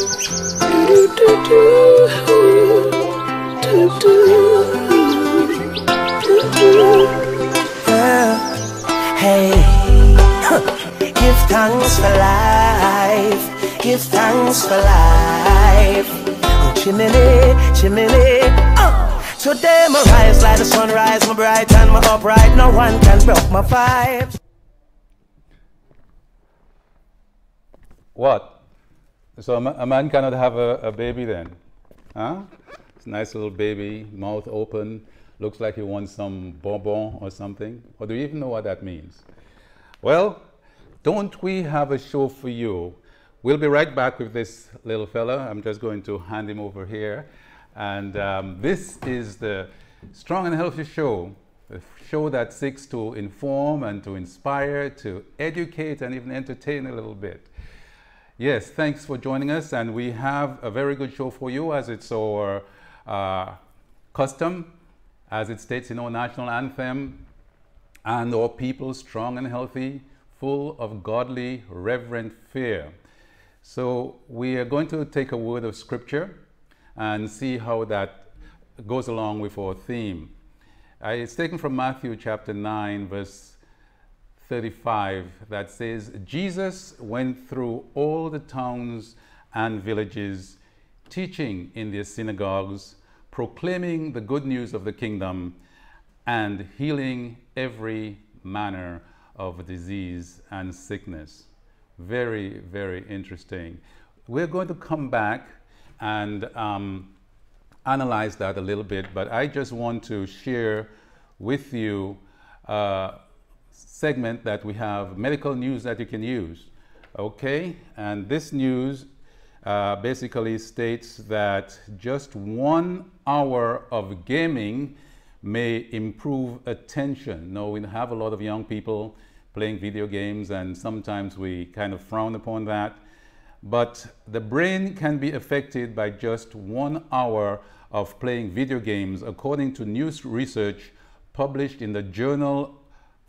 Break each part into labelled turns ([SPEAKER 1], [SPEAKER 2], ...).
[SPEAKER 1] Hey, give thanks for life. Give thanks for life. Oh, chimney, chimney. Today my rise like the sunrise, my bright and my upright. No one can break my vibes.
[SPEAKER 2] What? So a man cannot have a baby then? Huh? It's a nice little baby, mouth open, looks like he wants some bonbon or something. Or do you even know what that means? Well, don't we have a show for you? We'll be right back with this little fella. I'm just going to hand him over here. And this is the Strong and Healthy Show, a show that seeks to inform and to inspire, to educate and even entertain a little bit. Yes, thanks for joining us, and we have a very good show for you, as it's our custom, as it states in our national anthem, and our people strong and healthy, full of godly, reverent fear. So we are going to take a word of scripture and see how that goes along with our theme. It's taken from Matthew chapter 9, verse 35, that says, Jesus went through all the towns and villages, teaching in their synagogues, proclaiming the good news of the kingdom, and healing every manner of disease and sickness. Very, very interesting. We're going to come back and analyze that a little bit, but I just want to share with you segment that we have, medical news that you can use. Okay, and this news basically states that just 1 hour of gaming may improve attention. Now, we have a lot of young people playing video games, and sometimes we kind of frown upon that, but the brain can be affected by just 1 hour of playing video games, according to new research published in the journal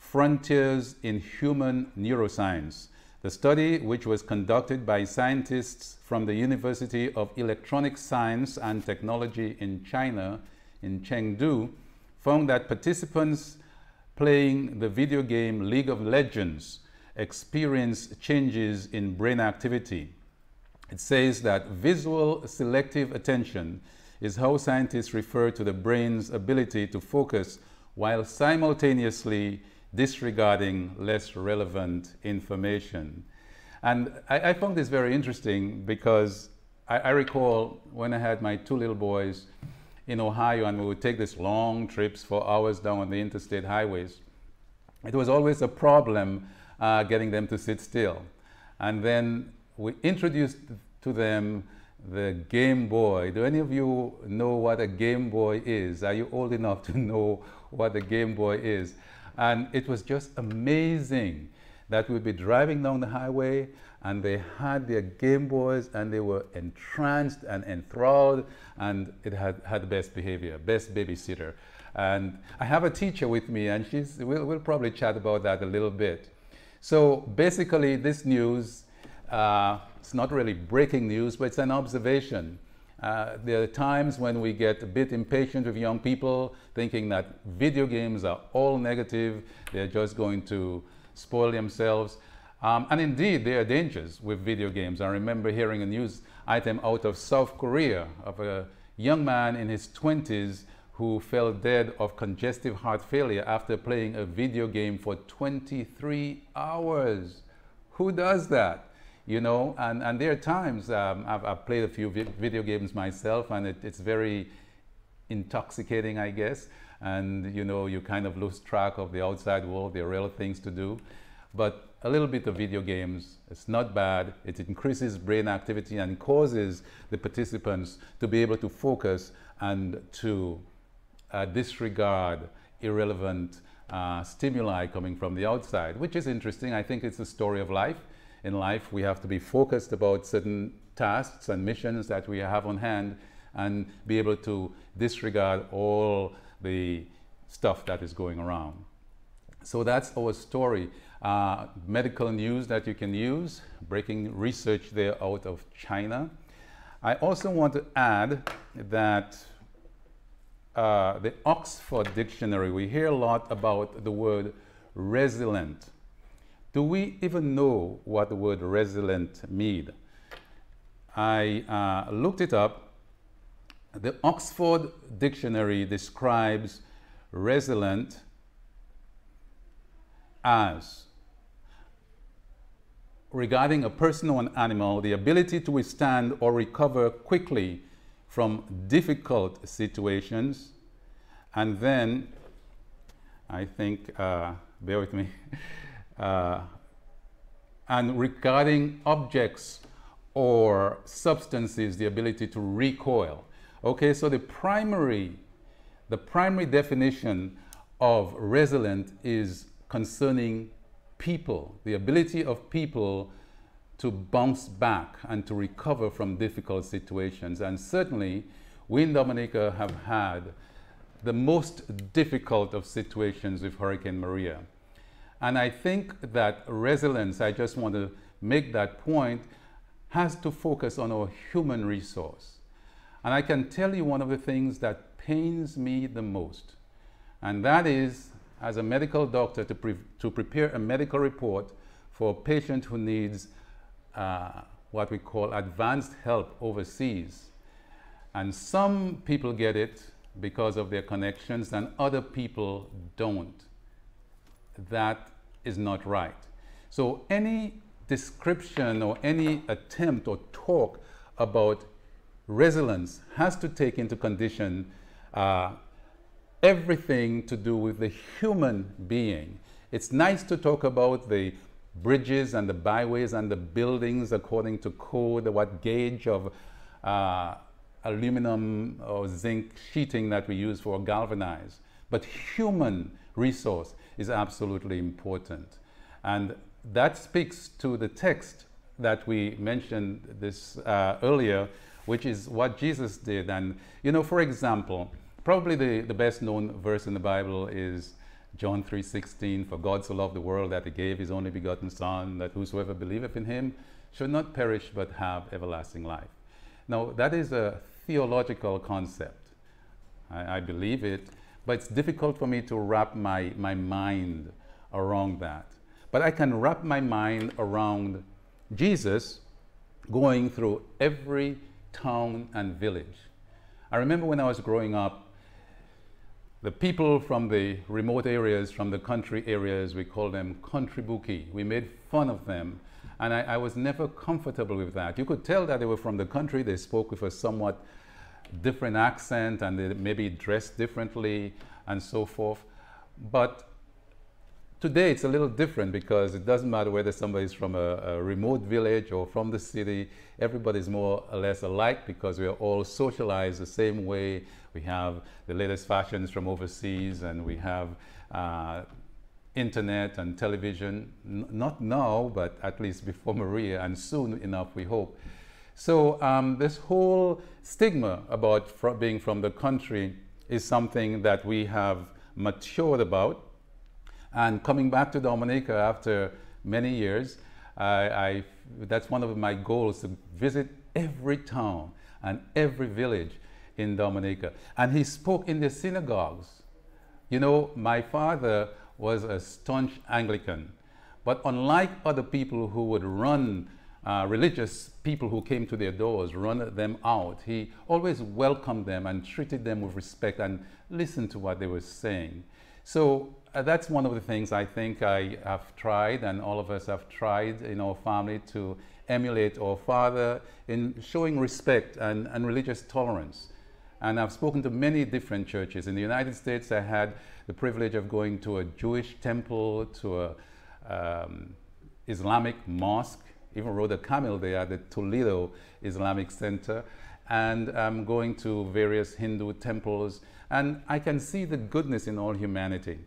[SPEAKER 2] Frontiers in Human Neuroscience. The study, which was conducted by scientists from the University of Electronic Science and Technology in China, in Chengdu, found that participants playing the video game League of Legends experienced changes in brain activity. It says that visual selective attention is how scientists refer to the brain's ability to focus while simultaneously disregarding less relevant information. And I found this very interesting because I recall when I had my 2 little boys in Ohio and we would take these long trips for hours down on the interstate highways. It was always a problem getting them to sit still. And then we introduced to them the Game Boy. Do any of you know what a Game Boy is? Are you old enough to know what a Game Boy is? And it was just amazing that we'd be driving down the highway and they had their Game Boys and they were entranced and enthralled, and it had the best behavior, best babysitter. And I have a teacher with me, and we'll probably chat about that a little bit. So basically this news, it's not really breaking news, but it's an observation. There are times when we get a bit impatient with young people, thinking that video games are all negative, they're just going to spoil themselves. And indeed, there are dangers with video games. I remember hearing a news item out of South Korea of a young man in his 20s who fell dead of congestive heart failure after playing a video game for 23 hours. Who does that? You know, and there are times, I've played a few video games myself, and it's very intoxicating, I guess. And, you know, you kind of lose track of the outside world, there are real things to do. But a little bit of video games, it's not bad. It increases brain activity and causes the participants to be able to focus and to disregard irrelevant stimuli coming from the outside, which is interesting. I think it's the story of life. In life, we have to be focused about certain tasks and missions that we have on hand and be able to disregard all the stuff that is going around. So that's our story. Medical news that you can use, breaking research there out of China. I also want to add that the Oxford Dictionary, we hear a lot about the word resilient. Do we even know what the word resilient means? I looked it up. The Oxford Dictionary describes resilient as regarding a person or an animal, the ability to withstand or recover quickly from difficult situations. And then, I think, bear with me, and regarding objects or substances, the ability to recoil. Okay, so the primary definition of resilient is concerning people, the ability of people to bounce back and to recover from difficult situations. And certainly, we in Dominica have had the most difficult of situations with Hurricane Maria. And I think that resilience, I just want to make that point, has to focus on our human resource. And I can tell you one of the things that pains me the most, and that is, as a medical doctor, to prepare a medical report for a patient who needs what we call advanced help overseas. And some people get it because of their connections and other people don't. That is not right. So any description or any attempt or talk about resilience has to take into condition everything to do with the human being. It's nice to talk about the bridges and the byways and the buildings according to code, what gauge of aluminum or zinc sheeting that we use for galvanize. But human resource is absolutely important. And that speaks to the text that we mentioned this earlier, which is what Jesus did. And, you know, for example, probably the best known verse in the Bible is John 3:16, for God so loved the world that he gave his only begotten Son, that whosoever believeth in him should not perish but have everlasting life. Now, that is a theological concept. I believe it, but it's difficult for me to wrap my mind around that. But I can wrap my mind around Jesus going through every town and village. I remember when I was growing up, the people from the remote areas, from the country areas, we call them country bookie. We made fun of them, and I was never comfortable with that. You could tell that they were from the country. They spoke with a somewhat different accent, and they maybe dressed differently and so forth. But today it's a little different, because it doesn't matter whether somebody's from a remote village or from the city. Everybody's more or less alike, because we are all socialized the same way. We have the latest fashions from overseas, and we have internet and television, not now, but at least before Maria, and soon enough, we hope. So this whole stigma about being from the country is something that we have matured about. And coming back to Dominica after many years, that's one of my goals, to visit every town and every village in Dominica. And he spoke in the synagogues. You know, my father was a staunch Anglican, but unlike other people who would run religious people who came to their doors, run them out, he always welcomed them and treated them with respect and listened to what they were saying. So that's one of the things I think I have tried, and all of us have tried in our family, to emulate our father in showing respect and religious tolerance. And I've spoken to many different churches. In the United States, I had the privilege of going to a Jewish temple, to a Islamic mosque, even rode a camel there at the Toledo Islamic Center, and I'm going to various Hindu temples, and I can see the goodness in all humanity.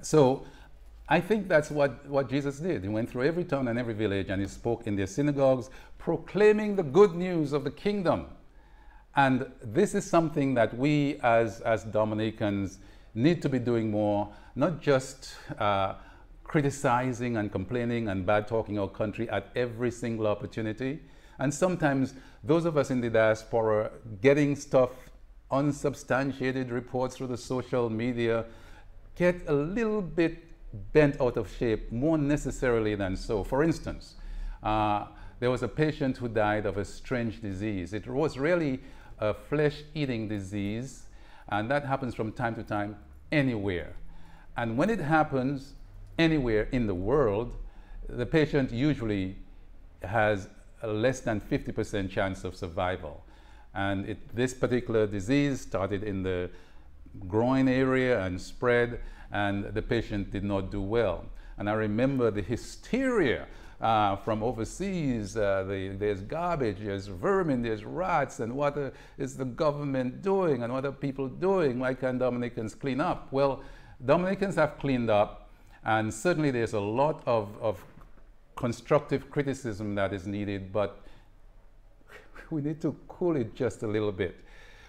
[SPEAKER 2] So I think that's what Jesus did. He went through every town and every village, and he spoke in their synagogues, proclaiming the good news of the kingdom. And this is something that we as Dominicans need to be doing more, not just criticizing and complaining and bad talking our country at every single opportunity. And sometimes those of us in the diaspora getting stuff, unsubstantiated reports through the social media, get a little bit bent out of shape, more necessarily than so. For instance, there was a patient who died of a strange disease. It was really a flesh-eating disease, and that happens from time to time anywhere. And when it happens anywhere in the world, the patient usually has a less than 50% chance of survival. And this particular disease started in the groin area and spread, and the patient did not do well. And I remember the hysteria from overseas. There's garbage, there's vermin, there's rats, and what is the government doing, and what are people doing? Why can't Dominicans clean up? Well, Dominicans have cleaned up, and certainly there's a lot of constructive criticism that is needed, but we need to cool it just a little bit.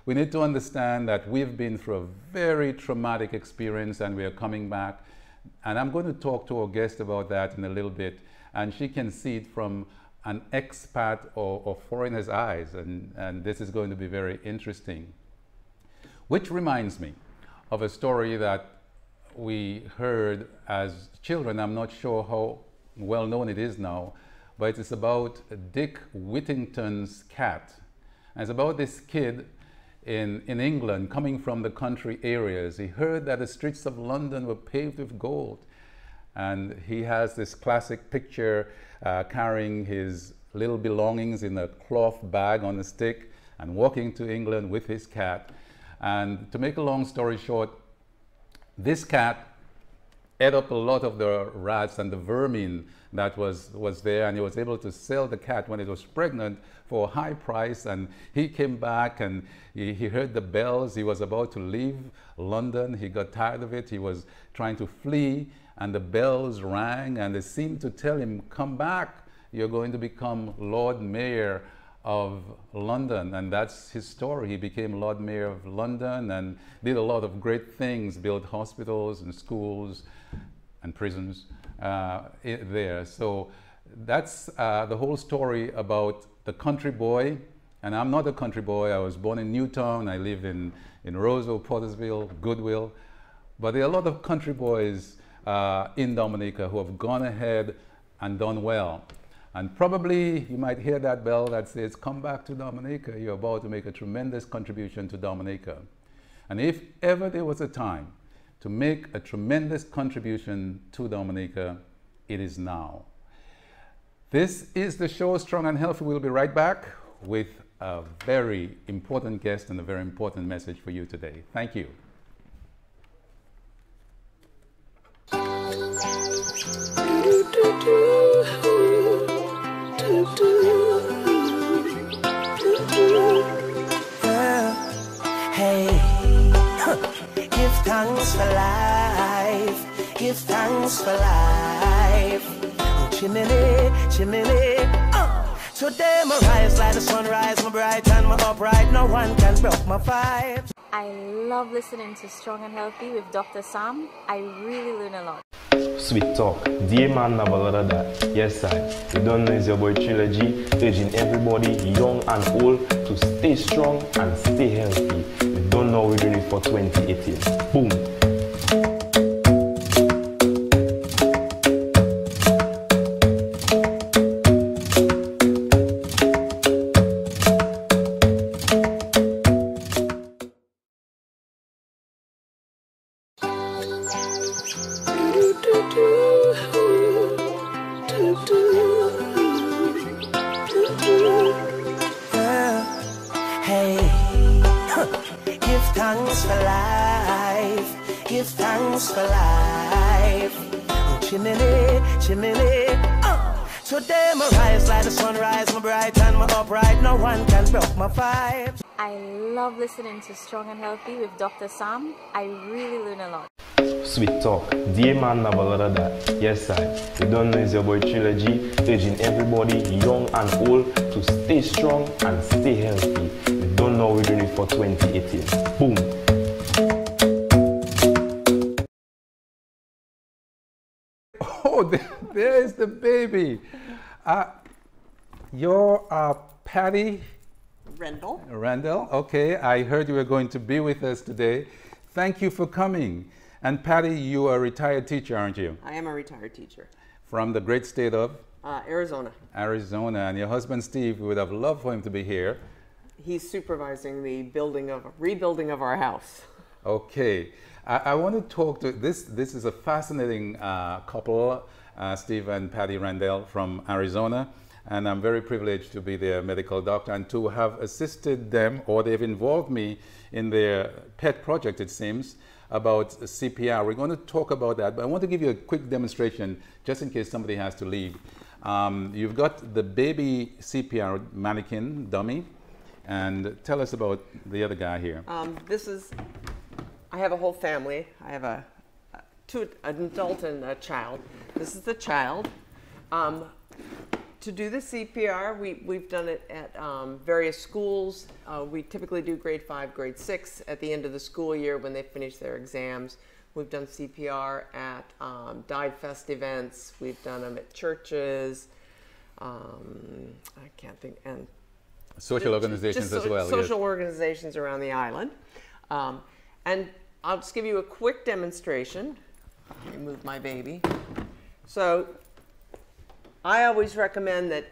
[SPEAKER 2] We need to understand that we've been through a very traumatic experience and we are coming back. And I'm going to talk to our guest about that in a little bit. And she can see it from an expat or foreigner's eyes. And this is going to be very interesting. Which reminds me of a story that we heard as children. I'm not sure how well known it is now, but it's about Dick Whittington's cat. And it's about this kid in England coming from the country areas. He heard that the streets of London were paved with gold. And he has this classic picture carrying his little belongings in a cloth bag on a stick and walking to England with his cat. And to make a long story short, this cat ate up a lot of the rats and the vermin that was there, and he was able to sell the cat when it was pregnant for a high price. And he came back and he heard the bells. He was about to leave London. He got tired of it. He was trying to flee, and the bells rang, and they seemed to tell him, come back, you're going to become Lord Mayor of London. And that's his story. He became Lord Mayor of London and did a lot of great things, built hospitals and schools and prisons there. So that's the whole story about the country boy. And I'm not a country boy. I was born in Newtown. I live in Roseville, Pottersville, Goodwill. But there are a lot of country boys in Dominica who have gone ahead and done well. And probably you might hear that bell that says, come back to Dominica. You're about to make a tremendous contribution to Dominica. And if ever there was a time to make a tremendous contribution to Dominica, it is now. This is the show, Strong and Healthy. We'll be right back with a very important guest and a very important message for you today. Thank you.
[SPEAKER 1] Hey, give thanks for life. Give thanks for life. Oh, chimney, chimney. Today my rise like the sunrise, my bright and my upright. No one can break my vibes.
[SPEAKER 3] I love listening to Strong and Healthy with Dr. Sam. I really learn a lot.
[SPEAKER 4] Sweet talk, dear man, have a lot of that. Yes, I. You don't know it's your boy Trilogy, urging everybody, young and old, to stay strong and stay healthy. You don't know we're doing it for 2018. Boom.
[SPEAKER 1] Hey, give thanks for life. Give thanks for life. Oh, chimney, chimney. Today my rise like the sunrise, my bright and my upright. No one can break my vibes.
[SPEAKER 3] I love listening to Strong and Healthy with Dr. Sam. I really learn a lot.
[SPEAKER 4] Sweet talk, dear man, have a lot of that. Yes, I. You don't know it's your boy Trilogy, urging everybody, young and old, to stay strong and stay healthy. You don't know we're doing it for 2018. Boom.
[SPEAKER 2] Oh, there is the baby. You're Paty
[SPEAKER 5] Rendell.
[SPEAKER 2] Rendell. Okay, I heard you were going to be with us today. Thank you for coming. And Paty, you are a retired teacher, aren't you?
[SPEAKER 5] I am a retired teacher.
[SPEAKER 2] From the great state of?
[SPEAKER 5] Arizona.
[SPEAKER 2] Arizona. And your husband, Steve, we would have loved for him to be here.
[SPEAKER 5] He's supervising the rebuilding of our house.
[SPEAKER 2] Okay. I want to talk to, this is a fascinating couple, Steve and Paty Rendell from Arizona. And I'm very privileged to be their medical doctor and to have assisted them, or they've involved me in their pet project, it seems, about CPR. We're going to talk about that, but I want to give you a quick demonstration just in case somebody has to leave. You've got the baby CPR mannequin dummy, and tell us about the other guy here.
[SPEAKER 5] I have a whole family. I have an adult and a child. This is the child. To do the CPR, we've done it at various schools. We typically do grade 5, grade 6 at the end of the school year when they finish their exams. We've done CPR at Dive Fest events. We've done them at churches. I can't think. And
[SPEAKER 2] social organizations as well.
[SPEAKER 5] Social organizations around the island. And I'll just give you a quick demonstration. Let me move my baby. So I always recommend that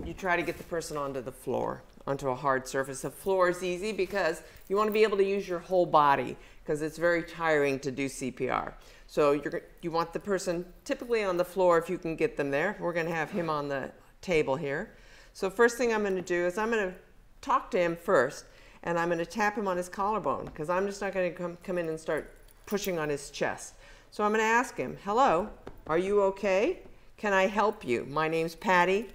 [SPEAKER 5] you try to get the person onto the floor, onto a hard surface. The floor is easy because you want to be able to use your whole body because it's very tiring to do CPR. So you want the person typically on the floor if you can get them there. We're going to have him on the table here. So first thing I'm going to do is I'm going to talk to him first, and I'm going to tap him on his collarbone because I'm just not going to come in and start pushing on his chest. So I'm going to ask him, hello, are you okay? Can I help you? My name's Paty.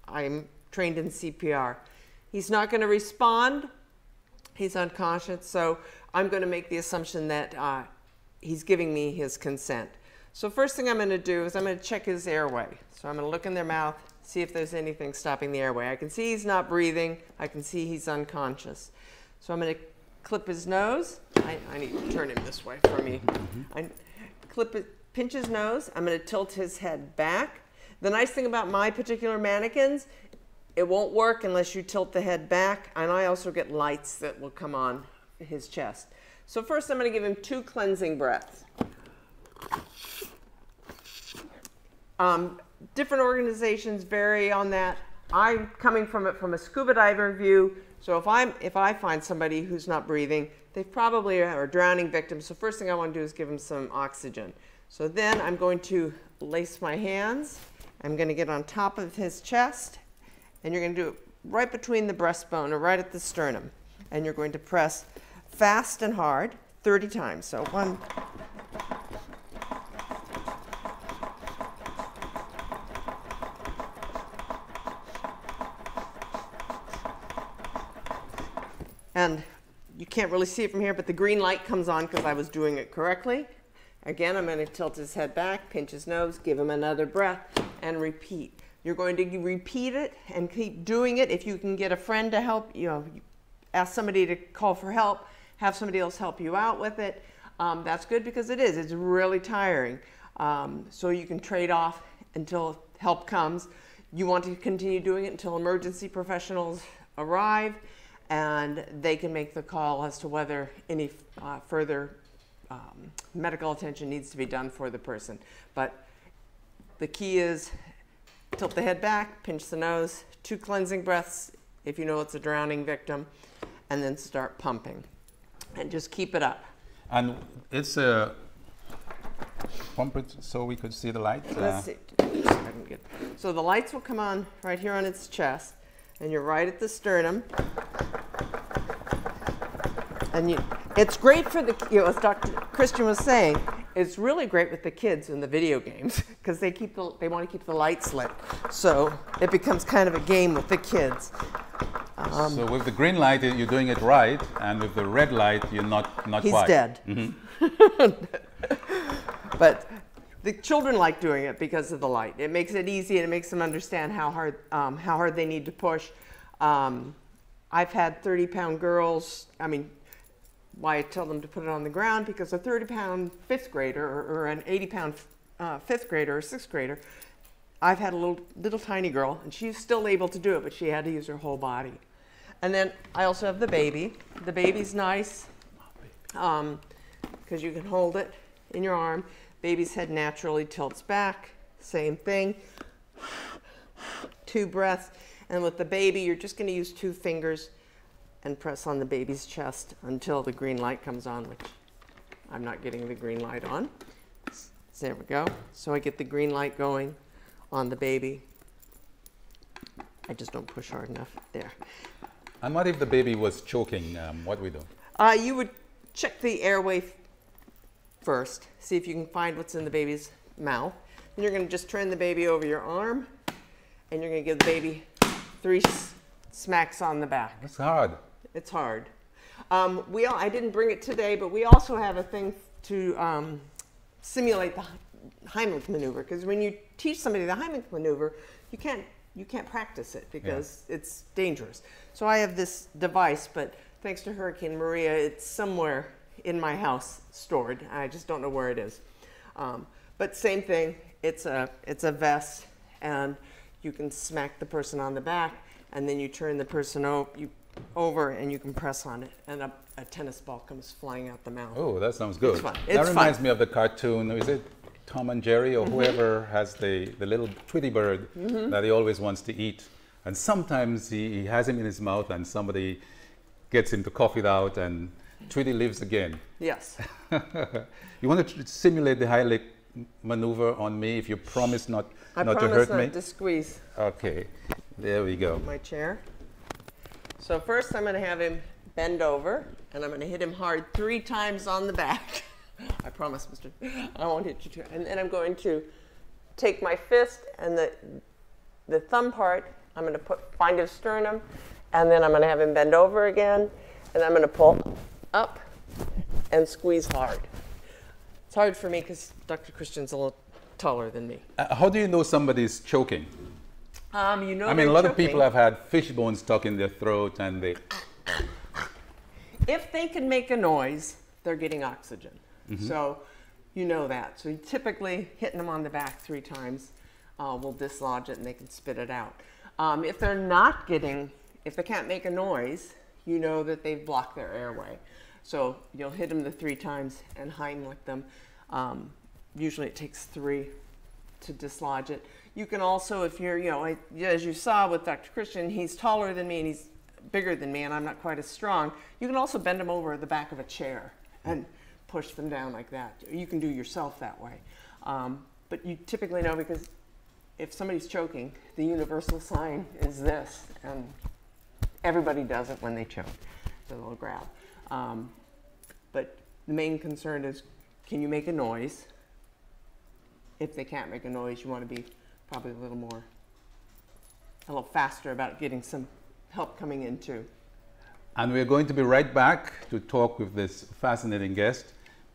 [SPEAKER 5] I'm trained in CPR. He's not going to respond. He's unconscious. So I'm going to make the assumption that he's giving me his consent. So first thing I'm going to do is I'm going to check his airway. So I'm going to look in their mouth, see if there's anything stopping the airway. I can see he's not breathing. I can see he's unconscious. So I'm going to clip his nose. I need to turn him this way for me. I pinch his nose. I'm going to tilt his head back. The nice thing about my particular mannequins, it won't work unless you tilt the head back, and I also get lights that will come on his chest. So first I'm going to give him 2 cleansing breaths. Different organizations vary on that. I'm coming from it from a scuba diver view, so if I find somebody who's not breathing, they probably are a drowning victim, so first thing I want to do is give them some oxygen. So then I'm going to lace my hands. I'm going to get on top of his chest, and you're going to do it right between the breastbone or right at the sternum. And you're going to press fast and hard 30 times. So 1, and you can't really see it from here, but the green light comes on because I was doing it correctly. Again, I'm going to tilt his head back, pinch his nose, give him another breath, and repeat. You're going to repeat it and keep doing it. If you can get a friend to help, ask somebody to call for help, have somebody else help you out with it. That's good because it's really tiring. So you can trade off until help comes. You want to continue doing it until emergency professionals arrive, and they can make the call as to whether any further medical attention needs to be done for the person. But the key is tilt the head back, pinch the nose, 2 cleansing breaths if you know it's a drowning victim, and then start pumping. And just keep it up.
[SPEAKER 2] And it's a pump it so we could see the light.
[SPEAKER 5] Let's see. So the lights will come on right here on its chest, and you're right at the sternum. And it's great for the, as Dr. Christian was saying, it's really great with the kids in the video games because they want to keep the lights lit. So it becomes kind of a game with the kids.
[SPEAKER 2] So with the green light, you're doing it right, and with the red light, you're not quite.
[SPEAKER 5] He's dead. But the children like doing it because of the light. It makes it easy, and it makes them understand how hard they need to push. I've had 30-pound girls. Why I tell them to put it on the ground, because a 30-pound 5th grader or an 80-pound 5th grader or 6th grader, I've had a little tiny girl, and she's still able to do it, but she had to use her whole body. And then I also have the baby. The baby's nice because you can hold it in your arm. Baby's head naturally tilts back. Same thing. 2 breaths. And with the baby, you're just going to use 2 fingers and press on the baby's chest until the green light comes on, which I'm not getting the green light on. So there we go. So I get the green light going on the baby. I just don't push hard enough. There.
[SPEAKER 2] And what if the baby was choking? What do we do?
[SPEAKER 5] You would check the airway first. See if you can find what's in the baby's mouth. And you're going to just turn the baby over your arm, and you're going to give the baby 3 smacks on the back.
[SPEAKER 2] It's hard.
[SPEAKER 5] It's hard. I didn't bring it today, but we also have a thing to simulate the Heimlich maneuver, because when you teach somebody the Heimlich maneuver, you can't practice it because it's dangerous. So I have this device, but thanks to Hurricane Maria, it's somewhere in my house stored. I just don't know where it is. But same thing. It's a vest, and you can smack the person on the back, and then you turn the person over, and you can press on it, and a tennis ball comes flying out the mouth.
[SPEAKER 2] Oh, that sounds good.
[SPEAKER 5] It's fun.
[SPEAKER 2] That reminds me of the cartoon. Is it Tom and Jerry or whoever has the little Tweety bird that he always wants to eat? And sometimes he has him in his mouth, and somebody gets him to cough it out, and Tweety lives again.
[SPEAKER 5] Yes.
[SPEAKER 2] You want to simulate the Heimlich maneuver on me if you promise not to hurt me?
[SPEAKER 5] I promise not to squeeze.
[SPEAKER 2] Okay, there we go.
[SPEAKER 5] My chair. So first I'm going to have him bend over, and I'm going to hit him hard 3 times on the back. I promise, Mr. I won't hit you too. And then I'm going to take my fist and the thumb part, I'm going to find his sternum, and then I'm going to have him bend over again, and I'm going to pull up and squeeze hard. It's hard for me because Dr. Christian's a little taller than me.
[SPEAKER 2] How do you know somebody's choking?
[SPEAKER 5] You know,
[SPEAKER 2] I mean, a lot of people have had fish bones stuck in their throat, and they...
[SPEAKER 5] If they can make a noise, they're getting oxygen. So you know that. So typically hitting them on the back 3 times will dislodge it, and they can spit it out. If they're not getting, if they can't make a noise, you know that they've blocked their airway. So you'll hit them the 3 times and Heimlich them. Usually it takes 3 to dislodge it. You can also, if you're, as you saw with Dr. Christian, he's taller than me and he's bigger than me, and I'm not quite as strong. You can also bend them over the back of a chair and push them down like that. You can do yourself that way. But you typically know, because if somebody's choking, the universal sign is this, and everybody does it when they choke, the little grab. But the main concern is, can you make a noise? If they can't make a noise, you want to be probably a little faster about getting some help coming in too.
[SPEAKER 2] And we're going to be right back to talk with this fascinating guest,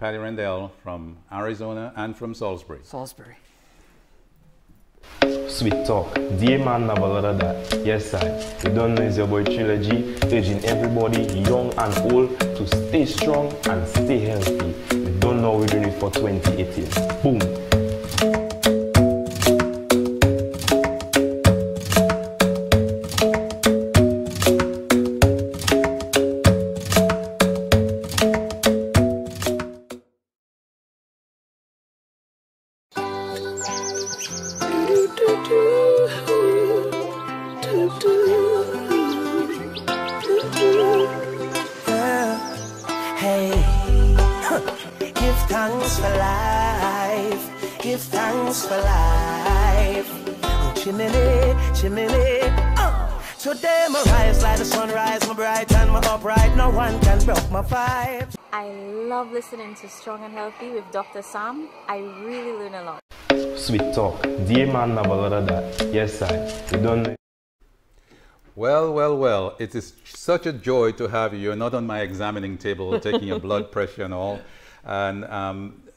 [SPEAKER 2] Paty Rendell from Arizona and from Salisbury.
[SPEAKER 5] Salisbury.
[SPEAKER 4] Sweet talk. Dear man, have a lot of that. Yes, I. You don't know, it's your boy Trilogy, urging everybody, young and old, to stay strong and stay healthy. You don't know we're doing it for 2018. Boom.
[SPEAKER 3] Listening to Strong and Healthy with Dr. Sam. I really learn a lot.
[SPEAKER 4] Sweet talk. Dear man, have a lot of that. Yes, I. You don't know.
[SPEAKER 2] Well, well, well. It is such a joy to have you. You're not on my examining table taking your blood pressure and all. And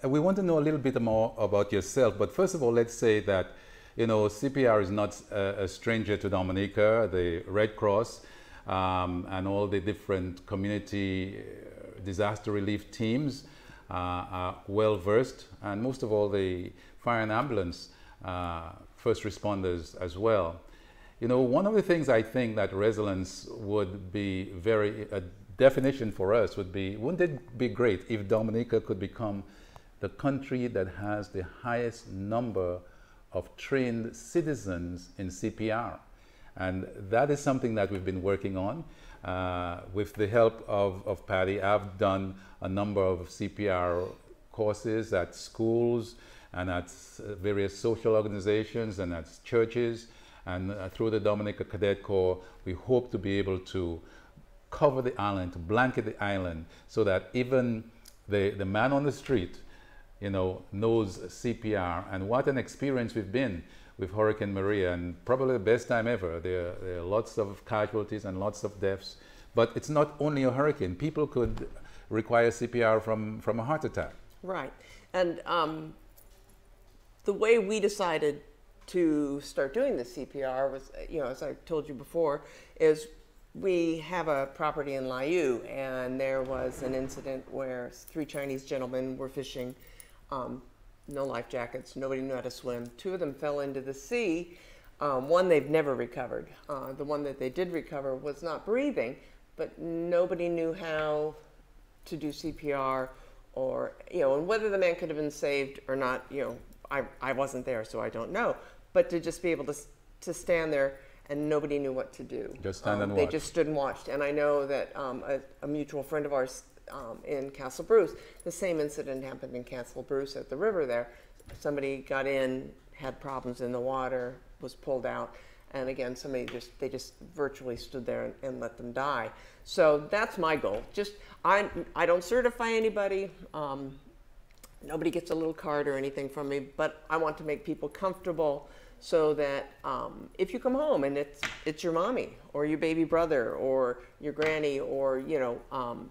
[SPEAKER 2] we want to know a little bit more about yourself. But first of all, let's say that, CPR is not a stranger to Dominica, the Red Cross, and all the different community disaster relief teams are well versed, and most of all the fire and ambulance first responders as well. You know, one of the things I think that resilience would be a definition for us would be, wouldn't it be great if Dominica could become the country that has the highest number of trained citizens in CPR? And that is something that we've been working on. With the help of Paty, I've done a number of CPR courses at schools and at various social organizations and at churches. And through the Dominica Cadet Corps, we hope to be able to cover the island, to blanket the island, so that even the man on the street, you know, knows CPR. And what an experience we've been with Hurricane Maria, and probably the best time ever. There are lots of casualties and lots of deaths, but it's not only a hurricane. People could require CPR from a heart attack.
[SPEAKER 5] Right, and the way we decided to start doing the CPR was, you know, as I told you before, is we have a property in Layou, and there was an incident where 3 Chinese gentlemen were fishing, no life jackets, nobody knew how to swim. 2 of them fell into the sea. One they've never recovered. The one that they did recover was not breathing, but nobody knew how to do CPR, or, you know, and whether the man could have been saved or not, you know, I wasn't there, so I don't know. But to just be able to stand there and nobody knew what to do.
[SPEAKER 2] Just stand and watch.
[SPEAKER 5] They just stood and watched. And I know that a mutual friend of ours in Castle Bruce, the same incident happened in Castle Bruce at the river there. Somebody got in, had problems in the water, was pulled out, and again, they just virtually stood there and let them die. So that's my goal. Just, I don't certify anybody. Nobody gets a little card or anything from me, but I want to make people comfortable so that if you come home and it's your mommy or your baby brother or your granny, or, you know,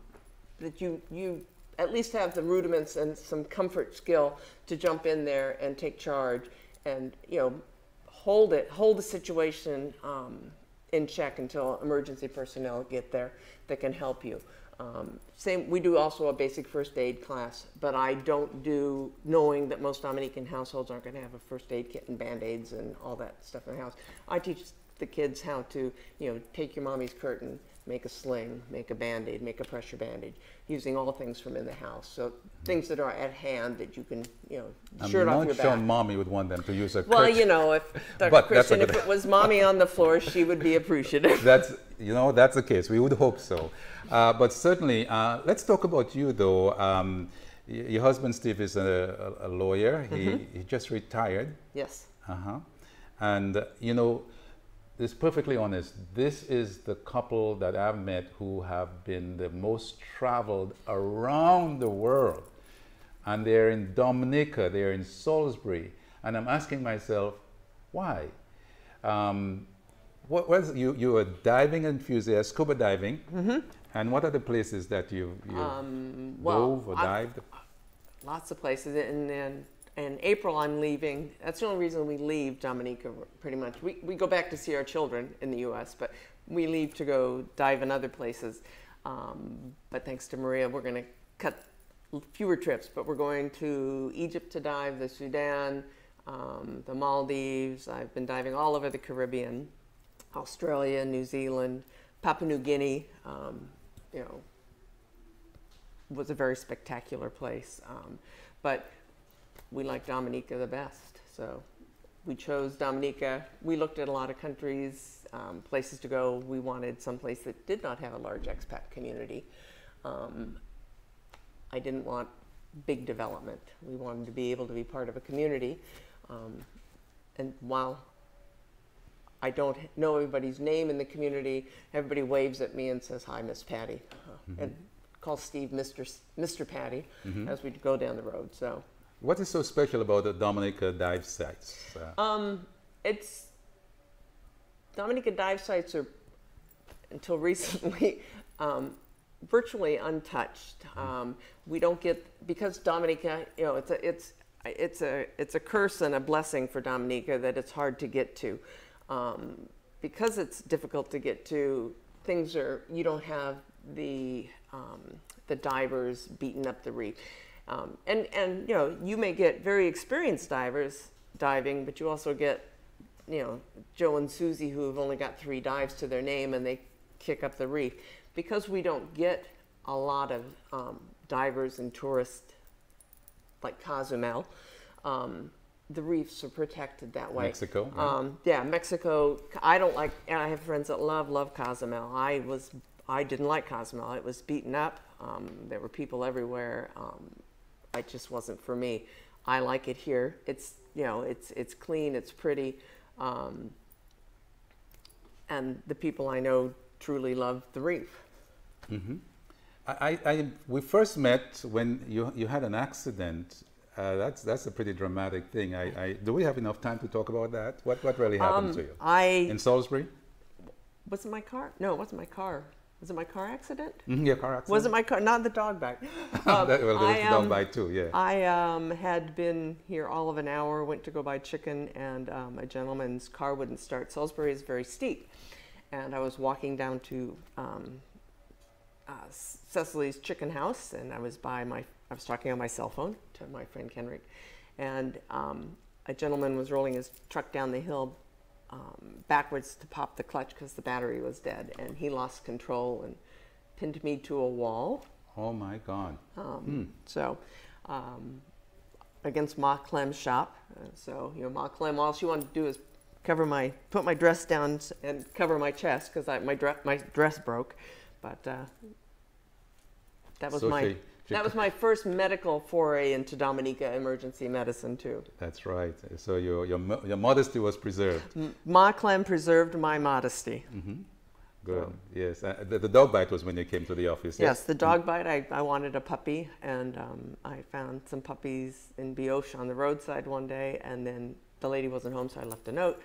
[SPEAKER 5] that you at least have the rudiments and some comfort skill to jump in there and take charge and, you know, hold the situation in check until emergency personnel get there that can help you. We do also a basic first aid class, but I don't do, knowing that most Dominican households aren't going to have a first aid kit and Band-Aids and all that stuff in the house. I teach the kids how to, you know, take your mommy's curtain, make a sling, make a Band-Aid, make a pressure bandage, using all things from in the house. So things that are at hand that you can, you know, shirt off your back.
[SPEAKER 2] I'm not sure mommy would want them to use a
[SPEAKER 5] Well,
[SPEAKER 2] curtain.
[SPEAKER 5] you know, if Dr. Christian, if it was mommy on the floor, she would be appreciative.
[SPEAKER 2] That's, you know, that's the case. We would hope so. But certainly, let's talk about you, though. Your husband, Steve, is a lawyer. He just retired.
[SPEAKER 5] Yes.
[SPEAKER 2] And, you know, this perfectly honest, this is the couple that I've met who have been the most traveled around the world. And they're in Dominica, they're in Salisbury. And I'm asking myself, why? What was you're a diving enthusiast, scuba diving. And what are the places that you dove or dived?
[SPEAKER 5] Lots of places. And in April, I'm leaving. That's the only reason we leave Dominica, pretty much. We go back to see our children in the U.S., but we leave to go dive in other places. But thanks to Maria, we're going to cut fewer trips, but we're going to Egypt to dive, the Sudan, the Maldives. I've been diving all over the Caribbean, Australia, New Zealand, Papua New Guinea. You know, was a very spectacular place. But we like Dominica the best, so we chose Dominica. We looked at a lot of countries, places to go. We wanted someplace that did not have a large expat community. I didn't want big development. We wanted to be able to be part of a community. And while I don't know everybody's name in the community, everybody waves at me and says, "Hi, Miss Paty," and calls Steve Mr. Paty as we go down the road. So.
[SPEAKER 2] What is so special about the Dominica dive sites?
[SPEAKER 5] Dominica dive sites are, until recently, virtually untouched. We don't get, because Dominica, you know, it's a curse and a blessing for Dominica that it's hard to get to. Because it's difficult to get to, you don't have the divers beating up the reef. And you know, you may get very experienced divers diving, but you also get you know, Joe and Susie who have only got 3 dives to their name and they kick up the reef. Because we don't get a lot of divers and tourists like Cozumel, the reefs are protected that way.
[SPEAKER 2] Mexico? Right?
[SPEAKER 5] Yeah, Mexico. I don't like, and I have friends that love Cozumel. I didn't like Cozumel. It was beaten up. There were people everywhere. It just wasn't for me. I like it here. It's, you know, it's clean, it's pretty, and the people I know truly love the reef.
[SPEAKER 2] Mm-hmm. We first met when you had an accident. That's a pretty dramatic thing. Do we have enough time to talk about that? What really happened to you? In Salisbury?
[SPEAKER 5] Was it my car? No, it wasn't my car. Was it my car accident?
[SPEAKER 2] Mm-hmm, yeah, car accident.
[SPEAKER 5] Was it my car? Not the dog bite.
[SPEAKER 2] Well, there was the dog bite too, yeah.
[SPEAKER 5] I had been here all of an hour, went to go buy chicken, and a gentleman's car wouldn't start. Salisbury is very steep. And I was walking down to Cecily's Chicken House, and I was talking on my cell phone to my friend Kenrick, and a gentleman was rolling his truck down the hill backwards to pop the clutch because the battery was dead, and he lost control and pinned me to a wall.
[SPEAKER 2] Oh my God.
[SPEAKER 5] So against Ma Clem's shop. So, you know, Ma Clem, all she wanted to do is put my dress down and cover my chest because my dress broke. But that was that was my first medical foray into Dominica emergency medicine too.
[SPEAKER 2] That's right. So your modesty was preserved.
[SPEAKER 5] Ma Clem preserved my modesty.
[SPEAKER 2] Mm-hmm. Good. So, yes. The dog bite was when you came to the office.
[SPEAKER 5] Yes, the dog bite. I wanted a puppy, and I found some puppies in Bioche on the roadside one day, and then the lady wasn't home, so I left a note.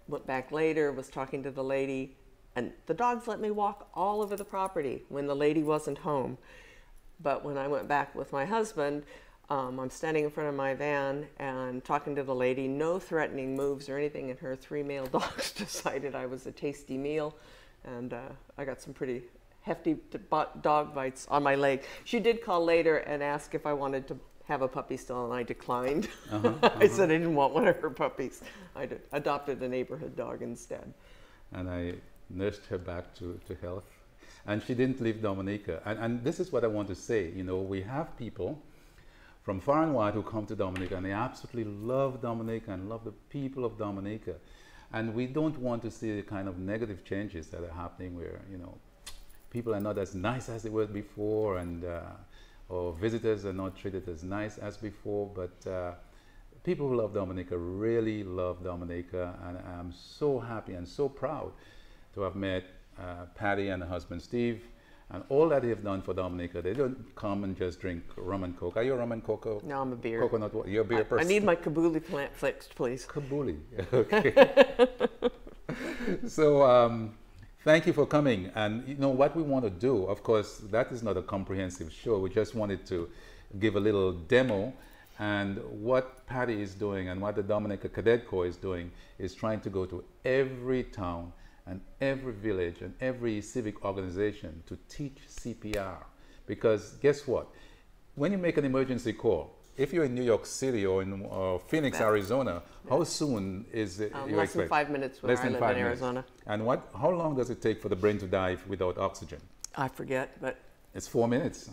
[SPEAKER 5] Went back later, was talking to the lady, and the dogs let me walk all over the property when the lady wasn't home. But when I went back with my husband, I'm standing in front of my van and talking to the lady, no threatening moves or anything, and her 3 male dogs decided I was a tasty meal, and I got some pretty hefty dog bites on my leg. She did call later and ask if I wanted to have a puppy still, and I declined. I said I didn't want one of her puppies. I adopted a neighborhood dog instead.
[SPEAKER 2] And I nursed her back to health. And she didn't leave Dominica. And this is what I want to say. You know, we have people from far and wide who come to Dominica, and they absolutely love Dominica and love the people of Dominica. And we don't want to see the kind of negative changes that are happening where, you know, people are not as nice as they were before, and or visitors are not treated as nice as before. But people who love Dominica really love Dominica, and I'm so happy and so proud to have met Paty and her husband Steve, and all that they have done for Dominica. They don't come and just drink rum and coke. Are you a rum and cocoa?
[SPEAKER 5] No, I'm a beer.
[SPEAKER 2] Coconut water. You're a beer person.
[SPEAKER 5] I need my Kabuli plant fixed, please.
[SPEAKER 2] Kabuli. Okay. So thank you for coming. And you know what we want to do, of course, that is not a comprehensive show. We just wanted to give a little demo. And what Paty is doing and what the Dominica Cadet Corps is doing is trying to go to every town and every village and every civic organization to teach CPR. Because guess what? When you make an emergency call, if you're in New York City or in Phoenix, Arizona, how soon is it?
[SPEAKER 5] Less than 5 minutes where I live in Arizona.
[SPEAKER 2] And how long does it take for the brain to dive without oxygen?
[SPEAKER 5] I forget, but...
[SPEAKER 2] It's 4 minutes.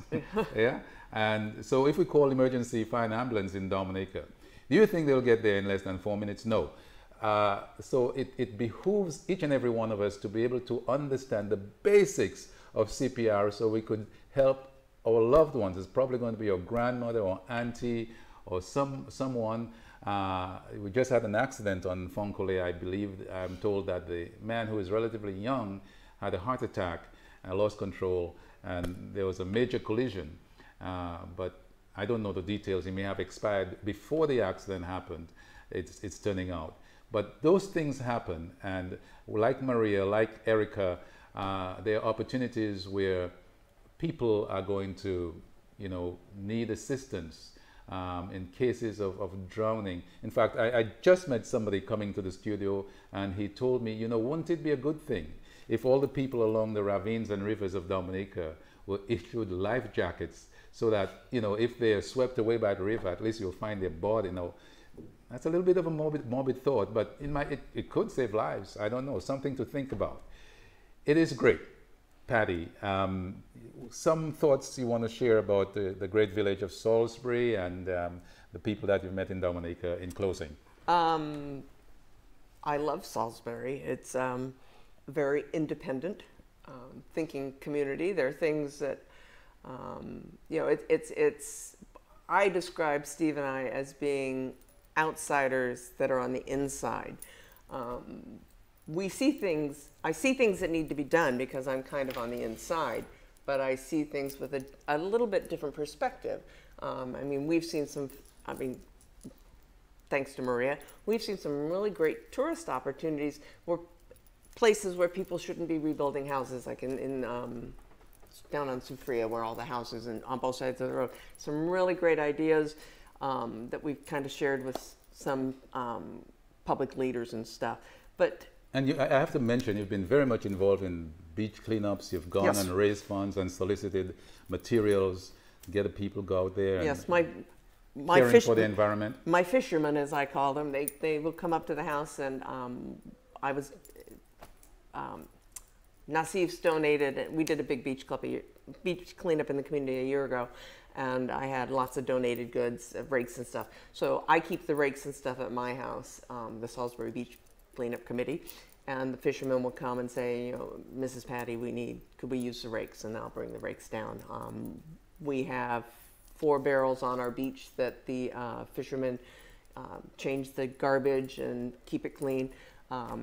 [SPEAKER 2] Yeah? And so if we call emergency fire and ambulance in Dominica, do you think they'll get there in less than 4 minutes? No. So it behooves each and every one of us to be able to understand the basics of CPR so we could help our loved ones. It's probably going to be your grandmother or auntie or someone. We just had an accident on Fonkole, I believe. I'm told that the man who is relatively young had a heart attack and lost control, and there was a major collision. But I don't know the details. He may have expired before the accident happened. It's turning out. But those things happen, and like Maria, like Erica, there are opportunities where people are going to, you know, need assistance in cases of drowning. In fact, I just met somebody coming to the studio, and he told me, you know, wouldn't it be a good thing if all the people along the ravines and rivers of Dominica were issued life jackets so that, you know, if they are swept away by the river, at least you'll find their body. You know, That's a little bit of a morbid thought, but it could save lives. I don't know, something to think about. It is great. Paty, some thoughts you want to share about the great village of Salisbury and the people that you've met in Dominica in closing?
[SPEAKER 5] I love Salisbury. It's very independent, thinking community. There are things that, you know, I describe Steve and I as being outsiders that are on the inside. I see things that need to be done because I'm kind of on the inside, but I see things with a little bit different perspective. I mean, we've seen thanks to Maria, we've seen some really great tourist opportunities where places where people shouldn't be rebuilding houses, like down on Soufriya, where all the houses and on both sides of the road. Some really great ideas that we've kind of shared with some public leaders and stuff.
[SPEAKER 2] And I have to mention, you've been very much involved in beach cleanups. You've gone
[SPEAKER 5] Yes.
[SPEAKER 2] and raised funds and solicited materials, get the people go out there.
[SPEAKER 5] Yes,
[SPEAKER 2] and
[SPEAKER 5] my
[SPEAKER 2] caring for the environment.
[SPEAKER 5] My fishermen, as I call them, they will come up to the house, and Nassif's donated. We did a big beach cleanup in the community a year ago, and I had lots of donated goods, rakes and stuff. So I keep the rakes and stuff at my house, the Salisbury Beach Cleanup Committee, and the fishermen will come and say, you know, Mrs. Paty, could we use the rakes? And I'll bring the rakes down. We have 4 barrels on our beach that the fishermen change the garbage and keep it clean. I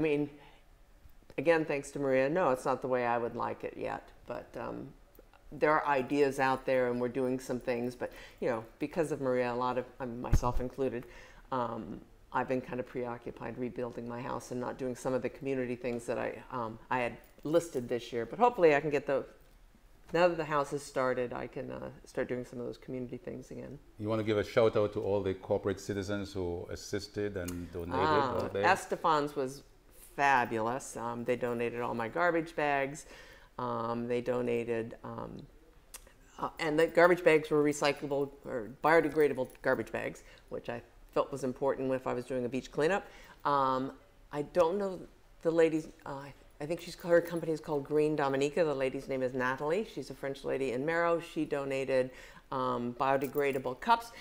[SPEAKER 5] mean, again, thanks to Maria, no, it's not the way I would like it yet, but there are ideas out there, and we're doing some things, but, you know, because of Maria, myself included, I've been kind of preoccupied rebuilding my house and not doing some of the community things that I had listed this year, but hopefully I can get now that the house has started, I can start doing some of those community things again.
[SPEAKER 2] You want to give a shout out to all the corporate citizens who assisted and donated?
[SPEAKER 5] Estefan's was fabulous. They donated all my garbage bags. They donated, and the garbage bags were recyclable or biodegradable garbage bags, which I felt was important if I was doing a beach cleanup. I don't know the lady's, I think her company is called Green Dominica. The lady's name is Natalie. She's a French lady in Merrow. She donated biodegradable cups.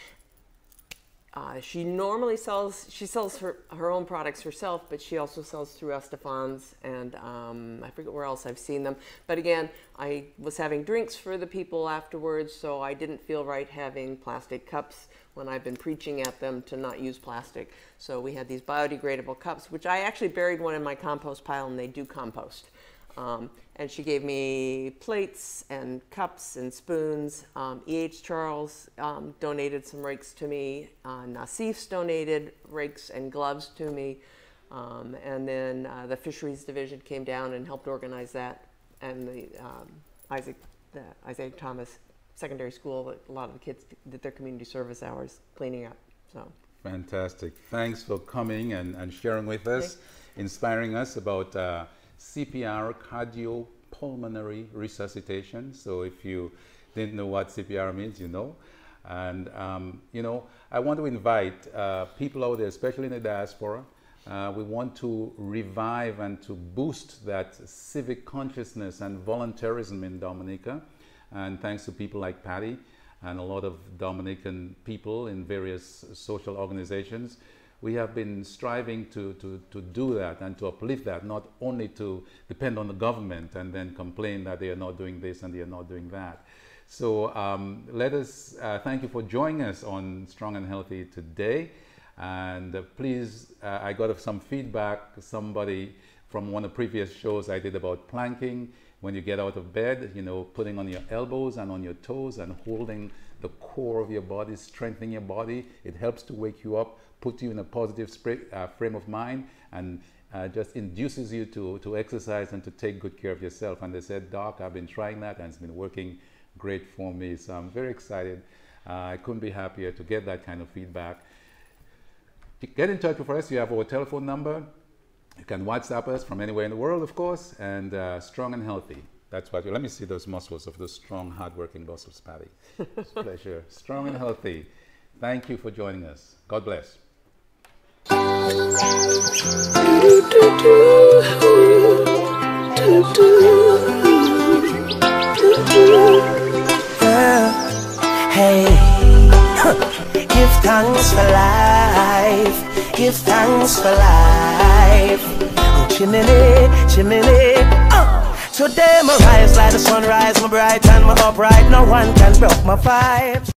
[SPEAKER 5] She normally sells her own products herself, but she also sells through Estefan's, and I forget where else I've seen them. But again, I was having drinks for the people afterwards, so I didn't feel right having plastic cups when I've been preaching at them to not use plastic. So we had these biodegradable cups, which I actually buried one in my compost pile, and they do compost. And she gave me plates and cups and spoons. E.H. Charles donated some rakes to me. Nassif's donated rakes and gloves to me. And then the Fisheries Division came down and helped organize that. And the Isaac Thomas Secondary School, a lot of the kids did their community service hours cleaning up. So
[SPEAKER 2] fantastic. Thanks for coming and sharing with us, inspiring us about CPR, cardiopulmonary resuscitation. So if you didn't know what CPR means, you know. And, you know, I want to invite people out there, especially in the diaspora. We want to revive and to boost that civic consciousness and volunteerism in Dominica. And thanks to people like Paty and a lot of Dominican people in various social organizations, we have been striving to do that and to uplift that, not only to depend on the government and then complain that they are not doing this and they are not doing that. So let us thank you for joining us on Strong and Healthy today. And please, I got some feedback, somebody from one of the previous shows I did about planking. When you get out of bed, you know, putting on your elbows and on your toes and holding the core of your body, strengthening your body. It helps to wake you up, put you in a positive frame of mind, and just induces you to exercise and to take good care of yourself. And they said, Doc, I've been trying that and it's been working great for me. So I'm very excited. I couldn't be happier to get that kind of feedback. Get in touch with us. You have our telephone number. You can WhatsApp us from anywhere in the world, of course, and Strong and Healthy. That's what let me see those muscles of those strong, hard-working muscles, Paty. It's a pleasure. Strong and Healthy. Thank you for joining us. God bless.
[SPEAKER 1] Hey, give thanks for life. Give thanks for life. Oh, chimney, chimney. Today my rise like the sunrise, my bright and my upright. No one can broke my vibes.